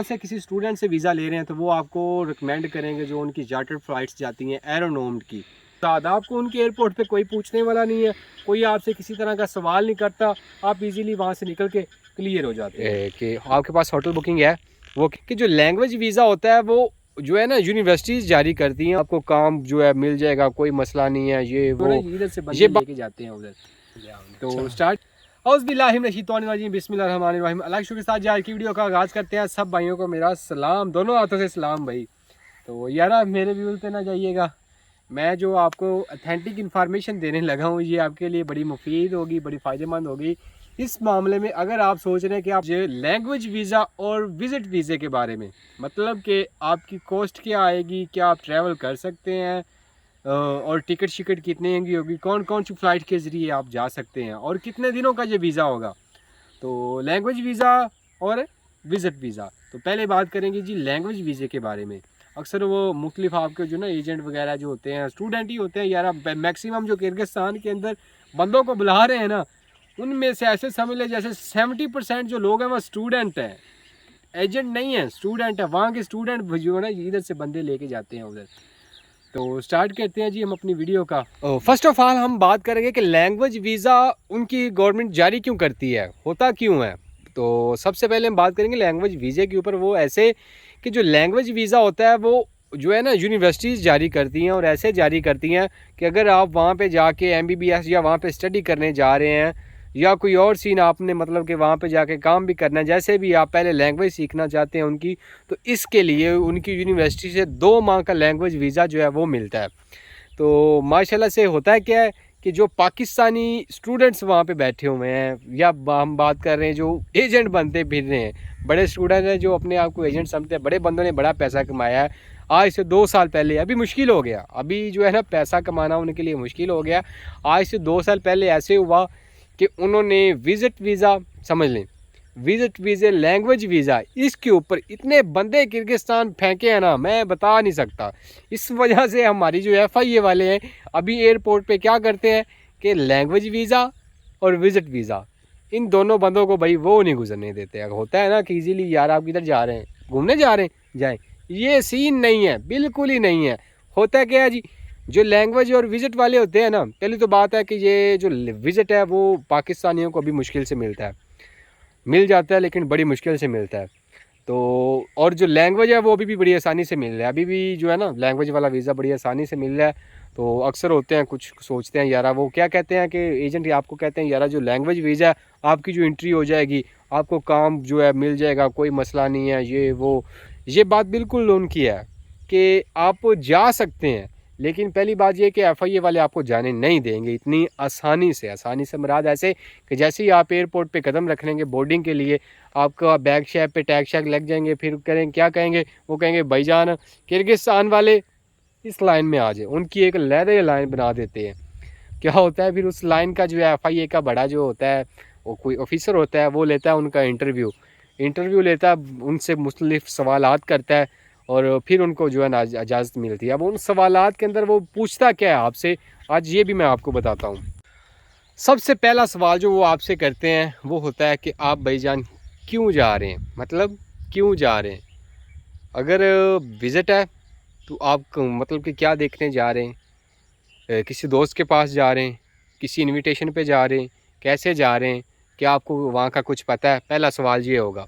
से किसी स्टूडेंट से वीज़ा ले रहे हैं तो वो आपको रिकमेंड करेंगे जो उनकी चार्टर्ड फ़्लाइट्स जाती हैं एरोनॉम की। आपको उनके एयरपोर्ट पे कोई पूछने वाला नहीं है, कोई आपसे किसी तरह का सवाल नहीं करता, आप इजीली वहाँ से निकल के क्लियर हो जाते हैं कि आपके पास होटल बुकिंग है। वो कि जो लैंग्वेज वीज़ा होता है वो जो है ना यूनिवर्सिटीज़ जारी करती हैं, आपको काम जो है मिल जाएगा, कोई मसला नहीं है। ये वो इधर से बंदे लेके जाते हैं उधर। तो स्टार्ट बिस्मिल्लाहिर्रहमानिर्रहीम। अल्लाह के शुक्र के साथ आज की वीडियो का आगाज़ करते हैं। सब भाइयों को मेरा सलाम, दोनों हाथों से सलाम भाई। तो यार मेरे व्यूज़ पे ना जाइएगा, मैं जो आपको अथेंटिक इन्फॉर्मेशन देने लगा हूँ ये आपके लिए बड़ी मुफीद होगी, बड़ी फ़ायदेमंद होगी। इस मामले में अगर आप सोच रहे हैं कि आप जो लैंग्वेज वीज़ा और विज़िट वीज़े के बारे में, मतलब कि आपकी कॉस्ट क्या आएगी, क्या आप ट्रैवल कर सकते हैं और टिकट शिकट कितनी महंगी होगी, कौन कौन सी फ़्लाइट के ज़रिए आप जा सकते हैं और कितने दिनों का ये वीज़ा होगा। तो लैंग्वेज वीज़ा और विज़िट वीज़ा। तो पहले बात करेंगे जी लैंग्वेज वीज़े के बारे में। अक्सर वो मुख्तलिफ आपके जो ना एजेंट वगैरह जो होते हैं, स्टूडेंट ही होते हैं यार, मैक्सिमम जो किर्गिस्तान के अंदर बंदों को बुला रहे हैं ना, उनमें से ऐसे समझ लें जैसे 70% जो लोग हैं वो स्टूडेंट हैं, एजेंट नहीं है, स्टूडेंट है। वहाँ के स्टूडेंट जो है ना इधर से बंदे लेके जाते हैं उधर। तो स्टार्ट करते हैं जी हम अपनी वीडियो का। फर्स्ट ऑफ ऑल हम बात करेंगे कि लैंग्वेज वीज़ा उनकी गवर्नमेंट जारी क्यों करती है, होता क्यों है। तो सबसे पहले हम बात करेंगे लैंग्वेज वीज़े के ऊपर। वो ऐसे कि जो लैंग्वेज वीज़ा होता है वो जो है ना यूनिवर्सिटीज़ जारी करती हैं, और ऐसे जारी करती हैं कि अगर आप वहाँ पे जाके MBBS या वहाँ पे स्टडी करने जा रहे हैं या कोई और सीन आपने मतलब कि वहाँ पे जाके काम भी करना है, जैसे भी आप पहले लैंग्वेज सीखना चाहते हैं उनकी, तो इसके लिए उनकी यूनिवर्सिटी से 2 माह का लैंग्वेज वीज़ा जो है वो मिलता है। तो माशाल्लाह से होता है क्या है कि जो पाकिस्तानी स्टूडेंट्स वहाँ पे बैठे हुए हैं, या हम बात कर रहे हैं जो एजेंट बनते फिर रहे हैं, बड़े स्टूडेंट हैं जो अपने आप को एजेंट समझते हैं, बड़े बंदों ने बड़ा पैसा कमाया है आज से 2 साल पहले। अभी मुश्किल हो गया, अभी जो है ना पैसा कमाना उनके लिए मुश्किल हो गया। आज से 2 साल पहले ऐसे हुआ कि उन्होंने विज़िट वीज़ा, समझ लें विज़िट वीज़े, लैंग्वेज वीज़ा, इसके ऊपर इतने बंदे किर्गिस्तान फेंके हैं ना, मैं बता नहीं सकता। इस वजह से हमारी जो FIA वाले हैं अभी एयरपोर्ट पे क्या करते हैं कि लैंग्वेज वीज़ा और विज़िट वीज़ा, इन दोनों बंदों को भाई वो नहीं गुजरने देते। अगर होता है ना कि इजीली यार आप किधर जा रहे हैं, घूमने जा रहे हैं, जाएँ, ये सीन नहीं है, बिल्कुल ही नहीं है। होता क्या है जी, जो लैंग्वेज और विज़िट वाले होते हैं ना, पहली तो बात है कि ये जो विज़िट है वो पाकिस्तानियों को अभी मुश्किल से मिलता है, मिल जाता है लेकिन बड़ी मुश्किल से मिलता है। तो और जो लैंग्वेज है वो अभी भी बड़ी आसानी से मिल रहा है, अभी भी जो है ना लैंग्वेज वाला वीज़ा बड़ी आसानी से मिल रहा है। तो अक्सर होते हैं कुछ सोचते हैं यार, वो क्या कहते हैं कि एजेंट आपको कहते हैं यार जो लैंग्वेज वीज़ा है आपकी जो एंट्री हो जाएगी, आपको काम जो है मिल जाएगा, कोई मसला नहीं है, ये वो। ये बात बिल्कुल उनकी है कि आप जा सकते हैं, लेकिन पहली बात ये कि FIA वाले आपको जाने नहीं देंगे इतनी आसानी से। आसानी से मुराद ऐसे कि जैसे ही आप एयरपोर्ट पे कदम रख लेंगे बोर्डिंग के लिए, आपका बैग शैग पे टैग शैग लग जाएंगे, फिर करें क्या कहेंगे, वो कहेंगे भाईजान किर्गिस्तान वाले इस लाइन में आ जाए, उनकी एक लहरे लाइन बना देते हैं। क्या होता है फिर उस लाइन का जो है FIA का बड़ा जो होता है, वो कोई ऑफिसर होता है, वो लेता है उनका इंटरव्यू लेता है, उनसे मुख्तलिफ सवालात करता है और फिर उनको जो है ना इजाज़त मिलती है। अब उन सवालात के अंदर वो पूछता क्या है आपसे, आज ये भी मैं आपको बताता हूँ। सबसे पहला सवाल जो वो आपसे करते हैं वो होता है कि आप भाईजान क्यों जा रहे हैं, मतलब क्यों जा रहे हैं। अगर विज़िट है तो आप मतलब कि क्या देखने जा रहे हैं, किसी दोस्त के पास जा रहे हैं, किसी इनविटेशन पे जा रहे हैं, कैसे जा रहे हैं, क्या आपको वहाँ का कुछ पता है, पहला सवाल ये होगा।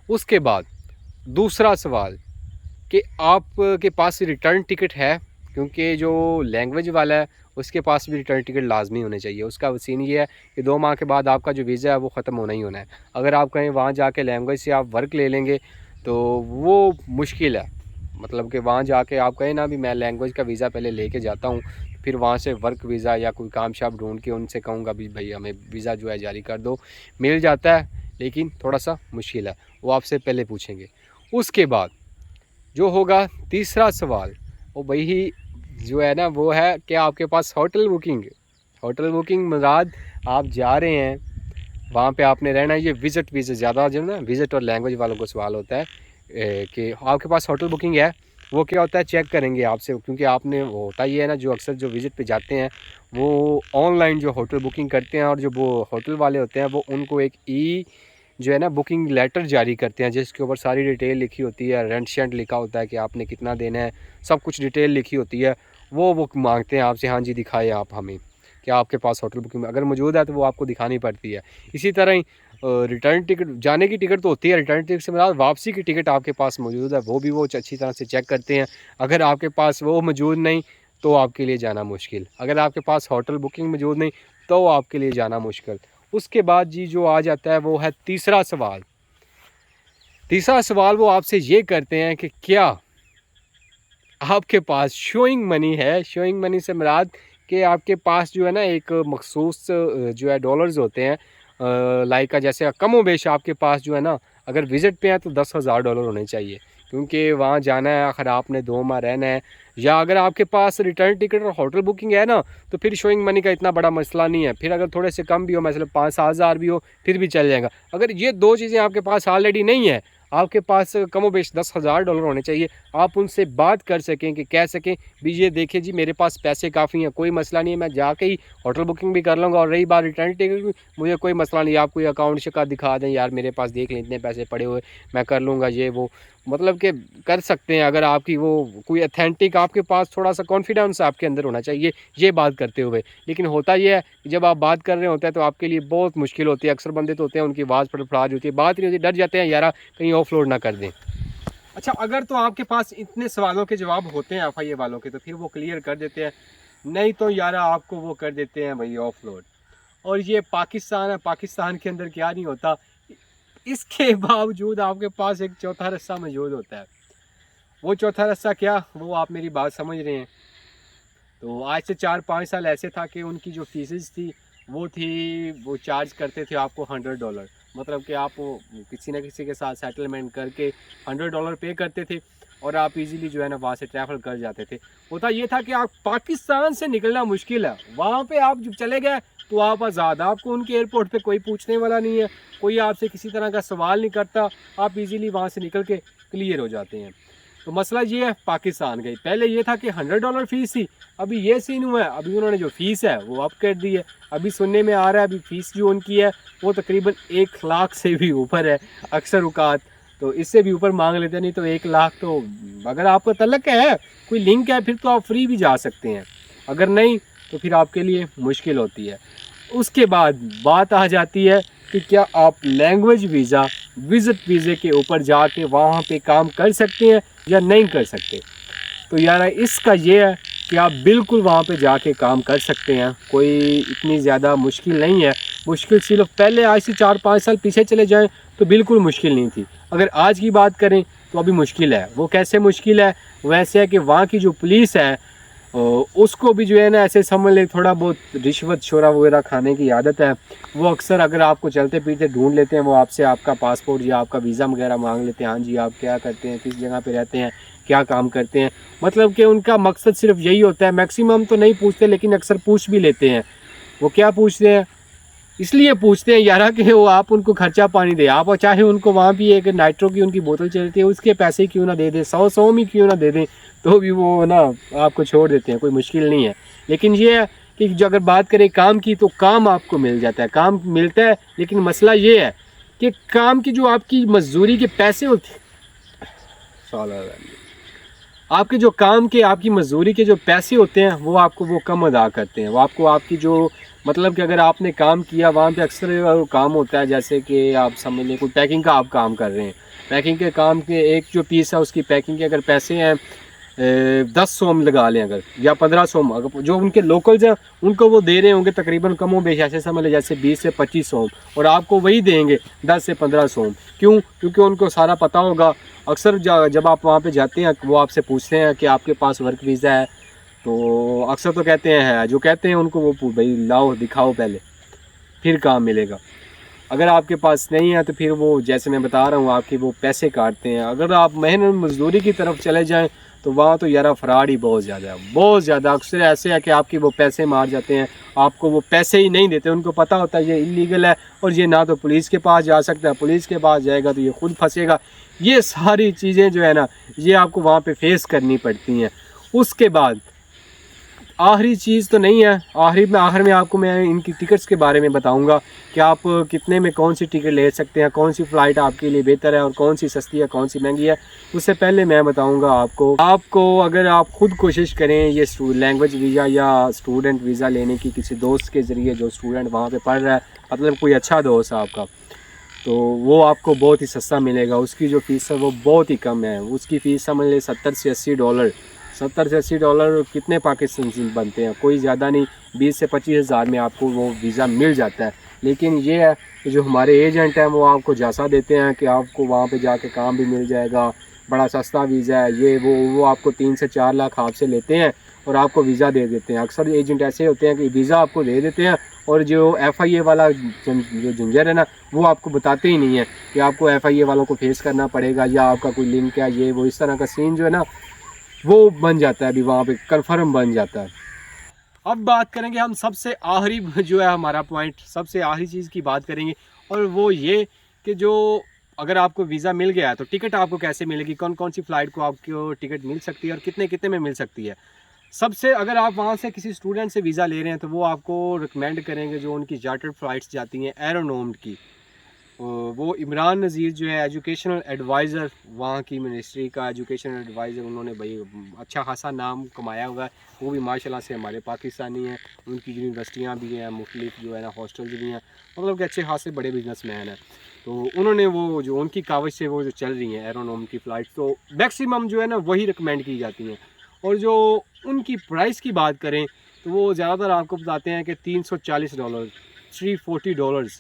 उसके बाद दूसरा सवाल कि आपके पास रिटर्न टिकट है, क्योंकि जो लैंग्वेज वाला है उसके पास भी रिटर्न टिकट लाजमी होने चाहिए। उसका सीन ये है कि 2 माह के बाद आपका जो वीज़ा है वो ख़त्म होना ही होना है। अगर आप कहीं वहाँ जाके लैंग्वेज से आप वर्क ले लेंगे तो वो मुश्किल है, मतलब कि वहाँ जाके आप कहें ना भी मैं लैंग्वेज का वीज़ा पहले लेके जाता हूँ, फिर वहाँ से वर्क वीज़ा या कोई काम शाम ढूंढ के उनसे कहूँगा भी भाई हमें वीज़ा जो है जारी कर दो, मिल जाता है लेकिन थोड़ा सा मुश्किल है, वो आपसे पहले पूछेंगे। उसके बाद जो होगा तीसरा सवाल, वो वही जो है ना वो है कि आपके पास होटल बुकिंग मुराद आप जा रहे हैं वहाँ पे आपने रहना है। ये विज़िट वीज़ा ज़्यादा जो ना विज़िट और लैंग्वेज वालों को सवाल होता है कि आपके पास होटल बुकिंग है। वो क्या होता है चेक करेंगे आपसे, क्योंकि आपने वो होता ही है ना जो अक्सर जो विज़िट पे जाते हैं वो ऑनलाइन जो होटल बुकिंग करते हैं, और जो वो होटल वाले होते हैं वो उनको एक जो है ना बुकिंग लेटर जारी करते हैं, जिसके ऊपर सारी डिटेल लिखी होती है, रेंट शेंट लिखा होता है कि आपने कितना देना है, सब कुछ डिटेल लिखी होती है। वो मांगते हैं आपसे, हाँ जी दिखाए आप हमें कि आपके पास होटल बुकिंग अगर मौजूद है तो वो आपको दिखानी पड़ती है। इसी तरह ही रिटर्न टिकट, जाने की टिकट तो होती है, रिटर्न टिकट से मतलब वापसी की टिकट आपके पास मौजूद है, वो भी वो अच्छी तरह से चेक करते हैं। अगर आपके पास वो मौजूद नहीं तो आपके लिए जाना मुश्किल, अगर आपके पास होटल बुकिंग मौजूद नहीं तो आपके लिए जाना मुश्किल। उसके बाद जी जो आ जाता है वो है तीसरा सवाल। तीसरा सवाल वो आपसे ये करते हैं कि क्या आपके पास शोइंग मनी है। शोइंग मनी से मुराद कि आपके पास जो है ना एक मखसूस जो है डॉलर्स होते हैं, लाइक का जैसे कमो बेश आपके पास जो है ना, अगर विज़िट पे हैं तो $10,000 होने चाहिए, क्योंकि वहाँ जाना है, अगर आपने 2 माह रहना है। या अगर आपके पास रिटर्न टिकट और होटल बुकिंग है ना, तो फिर शोइंग मनी का इतना बड़ा मसला नहीं है। फिर अगर थोड़े से कम भी हो, मतलब 5-7 हज़ार भी हो, फिर भी चल जाएगा। अगर ये 2 चीज़ें आपके पास ऑलरेडी नहीं है, आपके पास कमोबेश $10,000 होने चाहिए, आप उनसे बात कर सकें कि कह सकें भी ये देखिए जी मेरे पास पैसे काफ़ी हैं, कोई मसला नहीं है, मैं जाके ही होटल बुकिंग भी कर लूँगा। और रही बात रिटर्न टिकट की, मुझे कोई मसला नहीं, आप कोई अकाउंट शिका दिखा दें, यार मेरे पास देख लें इतने पैसे पड़े हुए, मैं कर लूँगा ये वो, मतलब कि कर सकते हैं। अगर आपकी वो कोई अथेंटिक, आपके पास थोड़ा सा कॉन्फिडेंस आपके अंदर होना चाहिए ये बात करते हुए। लेकिन होता ये है जब आप बात कर रहे होते हैं तो आपके लिए बहुत मुश्किल होती है। अक्सर बंदे तो होते हैं उनकी आवाज़ फड़फड़ाहट होती है, बात नहीं होती, डर जाते हैं यार कहीं ऑफलोड ना कर दें। अच्छा, अगर तो आपके पास इतने सवालों के जवाब होते हैं FIA वालों के तो फिर वो क्लियर कर देते हैं, नहीं तो यार आपको वो कर देते हैं भाई ऑफलोड। और ये पाकिस्तान है, पाकिस्तान के अंदर क्या नहीं होता, इसके बावजूद आपके पास एक चौथा रास्ता मौजूद होता है। वो चौथा रास्ता क्या, वो आप मेरी बात समझ रहे हैं। तो आज से 4-5 साल ऐसे था कि उनकी जो फीसेस थी वो चार्ज करते थे आपको $100, मतलब कि आप किसी न किसी के साथ सेटलमेंट करके $100 पे करते थे और आप इजीली जो है ना वहाँ से ट्रैवल कर जाते थे। होता ये था कि आप पाकिस्तान से निकलना मुश्किल है, वहाँ पे आप जब चले गए तो आप आज़ाद, आपको उनके एयरपोर्ट पे कोई पूछने वाला नहीं है, कोई आपसे किसी तरह का सवाल नहीं करता, आप इजीली वहाँ से निकल के क्लियर हो जाते हैं। तो मसला ये है पाकिस्तान का, पहले ये था कि $100 फ़ीस थी, अभी ये सीन हुआ है, अभी उन्होंने जो फ़ीस है वो अप कर दी है। अभी सुनने में आ रहा है अभी फ़ीस जो उनकी है वो तकरीबन 1 लाख से भी ऊपर है अक्सर औकात, तो इससे भी ऊपर मांग लेते हैं। नहीं तो 1 लाख तो अगर आपका तलक है, कोई लिंक है, फिर तो आप फ्री भी जा सकते हैं, अगर नहीं तो फिर आपके लिए मुश्किल होती है। उसके बाद बात आ जाती है कि क्या आप लैंग्वेज वीज़ा, विज़िट वीज़े के ऊपर जाके वहाँ पे काम कर सकते हैं या नहीं कर सकते। तो यार इसका ये है कि आप बिल्कुल वहाँ पे जाके काम कर सकते हैं, कोई इतनी ज़्यादा मुश्किल नहीं है। मुश्किल सिर्फ पहले आज से 4-5 साल पीछे चले जाएं तो बिल्कुल मुश्किल नहीं थी, अगर आज की बात करें तो अभी मुश्किल है। वो कैसे मुश्किल है, वैसे है कि वहाँ की जो पुलिस है उसको भी जो है ना ऐसे समझ ले थोड़ा बहुत रिश्वत शोरा वगैरह खाने की आदत है। वो अक्सर अगर आपको चलते फिरते ढूंढ लेते हैं, वो आपसे आपका पासपोर्ट या आपका वीज़ा वगैरह मांग लेते हैं, हाँ जी आप क्या करते हैं, किस जगह पे रहते हैं, क्या काम करते हैं, मतलब कि उनका मकसद सिर्फ यही होता है। मैक्सिमम तो नहीं पूछते लेकिन अक्सर पूछ भी लेते हैं। वो क्या पूछते हैं, इसलिए पूछते हैं यारा कि वो आप उनको खर्चा पानी दे, आप चाहे उनको वहाँ भी एक नाइट्रो की उनकी बोतल चलती है उसके पैसे क्यों ना दे दें, 100 में क्यों ना दे दें, तो भी वो ना आपको छोड़ देते हैं, कोई मुश्किल नहीं है। लेकिन ये है कि जो अगर बात करें काम की तो काम आपको मिल जाता है, काम मिलता है, लेकिन मसला ये है कि काम की जो आपकी मजदूरी के पैसे होते आपके जो काम के आपकी मजदूरी के जो पैसे होते हैं वो आपको वो कम अदा करते हैं। वो आपको आपकी जो मतलब कि अगर आपने काम किया वहाँ पे अक्सर काम होता है, जैसे कि आप समझ लें कोई पैकिंग का आप काम कर रहे हैं, पैकिंग के काम के एक जो पीस है उसकी पैकिंग के अगर पैसे हैं 10 सोम लगा लें अगर, या 15 सोम, अगर जो उनके लोकल्स हैं उनको वो दे रहे होंगे तकरीबन कम बेश ऐसे समझ लें जैसे 20 से 25 सोम, और आपको वही देंगे 10 से 15 सोम। क्यों? क्योंकि उनको सारा पता होगा। अक्सर जब आप वहाँ पे जाते हैं वो आपसे पूछते हैं कि आपके पास वर्क वीज़ा है, तो अक्सर तो कहते हैं, जो कहते हैं उनको वो भाई लाओ दिखाओ पहले फिर काम मिलेगा। अगर आपके पास नहीं है तो फिर वो जैसे मैं बता रहा हूँ आपके वो पैसे काटते हैं। अगर आप मेहनत मजदूरी की तरफ चले जाएं तो वहाँ तो यार फ्रॉड ही बहुत ज़्यादा है, बहुत ज़्यादा। अक्सर ऐसे है कि आपके वो पैसे मार जाते हैं, आपको वो पैसे ही नहीं देते। उनको पता होता है ये इलीगल है और ये ना तो पुलिस के पास जा सकता है, पुलिस के पास जाएगा तो ये खुद फंसेगा। ये सारी चीज़ें जो है ना ये आपको वहाँ पे फेस करनी पड़ती हैं। उसके बाद आखिरी चीज़ तो नहीं है, आखिर में आपको मैं इनकी टिकट्स के बारे में बताऊंगा कि आप कितने में कौन सी टिकट ले सकते हैं, कौन सी फ़्लाइट आपके लिए बेहतर है और कौन सी सस्ती है, कौन सी महंगी है। उससे पहले मैं बताऊंगा आपको अगर आप खुद कोशिश करें ये लैंग्वेज वीज़ा या स्टूडेंट वीज़ा लेने की किसी दोस्त के ज़रिए जो स्टूडेंट वहाँ पर पढ़ रहा है, मतलब कोई अच्छा दोस्त है आपका, तो वो आपको बहुत ही सस्ता मिलेगा। उसकी जो फ़ीस है वो बहुत ही कम है। उसकी फ़ीस समझ लें $70 से $80 कितने पाकिस्तानी बनते हैं, कोई ज़्यादा नहीं, 20 से 25 हज़ार में आपको वो वीज़ा मिल जाता है। लेकिन ये है कि जो हमारे एजेंट हैं वो आपको झांसा देते हैं कि आपको वहाँ पे जाके काम भी मिल जाएगा, बड़ा सस्ता वीज़ा है, ये वो आपको 3 से 4 लाख आपसे लेते हैं और आपको वीज़ा दे देते हैं। अक्सर एजेंट ऐसे होते हैं कि वीज़ा आपको दे देते हैं और जो FIA वाला जो झंझट है ना, वो आपको बताते ही नहीं है कि आपको FIA वालों को फेस करना पड़ेगा या आपका कोई लिंक है, ये वो इस तरह का सीन जो है ना वो बन जाता है, अभी वहाँ पे कन्फर्म बन जाता है। अब बात करेंगे हम सबसे आखिरी जो है हमारा पॉइंट, सबसे आखिरी चीज़ की बात करेंगे और वो ये कि जो अगर आपको वीज़ा मिल गया है तो टिकट आपको कैसे मिलेगी, कौन कौन सी फ़्लाइट को आपको टिकट मिल सकती है और कितने कितने में मिल सकती है। सबसे अगर आप वहाँ से किसी स्टूडेंट से वीज़ा ले रहे हैं तो वो आपको रिकमेंड करेंगे जो उनकी चार्टर्ड फ़्लाइट्स जाती हैं एरोनॉम की। वो इमरान नज़ीर जो है एजुकेशनल एडवाइज़र, वहाँ की मिनिस्ट्री का एजुकेशनल एडवाइज़र, उन्होंने भाई अच्छा खासा नाम कमाया हुआ है। वो भी माशाल्लाह से हमारे पाकिस्तानी हैं, उनकी यूनिवर्सिटियाँ भी हैं, मुख्तलिफ जो है ना हॉस्टल्स भी हैं, मतलब कि अच्छे खासे बड़े बिजनेसमैन हैं। तो उन्होंने वो जो उनकी कावज से वो जो चल रही हैं एरोनॉम की फ़्लाइट, तो मैक्सिमम जो है ना वही रिकमेंड की जाती हैं। और जो उनकी प्राइस की बात करें तो वो ज़्यादातर आपको बताते हैं कि $340, $340।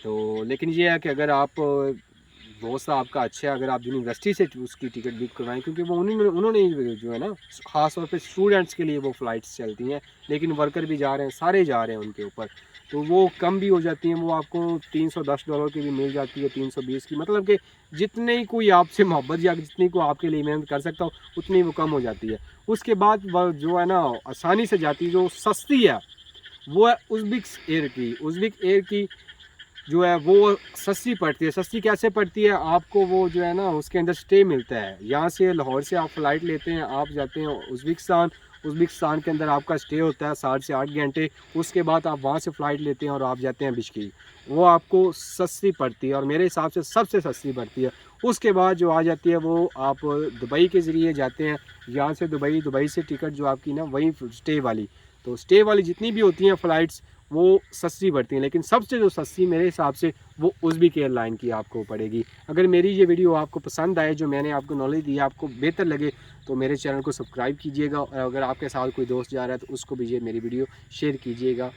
तो लेकिन ये है कि अगर आप दोस्त आपका अच्छा है, अगर आप यूनिवर्सिटी से उसकी टिकट बुक करवाएं, क्योंकि वो उन्होंने जो है ना ख़ास तौर पे स्टूडेंट्स के लिए वो फ़्लाइट्स चलती हैं, लेकिन वर्कर भी जा रहे हैं, सारे जा रहे हैं उनके ऊपर, तो वो कम भी हो जाती हैं। वो आपको $310 की भी मिल जाती है, 320 की, मतलब कि जितने ही कोई आपसे मोहब्बत या जितनी को आपके लिए मेहनत कर सकता हो उतनी वो कम हो जाती है। उसके बाद जो है ना आसानी से जाती है, जो सस्ती है, वो है उज़्बेक एयर की जो है वो सस्ती पड़ती है। सस्ती कैसे पड़ती है, आपको वो जो है ना उसके अंदर स्टे मिलता है। यहाँ से लाहौर से आप फ़्लाइट लेते हैं, आप जाते हैं उज़्बेकिस्तान के अंदर आपका स्टे होता है 7 से 8 घंटे। उसके बाद आप वहाँ से फ़्लाइट लेते हैं और आप जाते हैं बिश्केक। वो आपको सस्ती पड़ती है और मेरे हिसाब से सबसे सस्ती पड़ती है। उसके बाद जो आ जाती है वो आप दुबई के ज़रिए जाते हैं, यहाँ से दुबई से टिकट जो आपकी ना वही स्टे वाली, तो स्टे वाली जितनी भी होती हैं फ़्लाइट्स वो सस्ती पड़ती हैं, लेकिन सबसे जो सस्ती मेरे हिसाब से वो उज़्बेक एयरलाइन की आपको पड़ेगी। अगर मेरी ये वीडियो आपको पसंद आए, जो मैंने आपको नॉलेज दी है आपको बेहतर लगे, तो मेरे चैनल को सब्सक्राइब कीजिएगा और अगर आपके साथ कोई दोस्त जा रहा है तो उसको भी ये मेरी वीडियो शेयर कीजिएगा।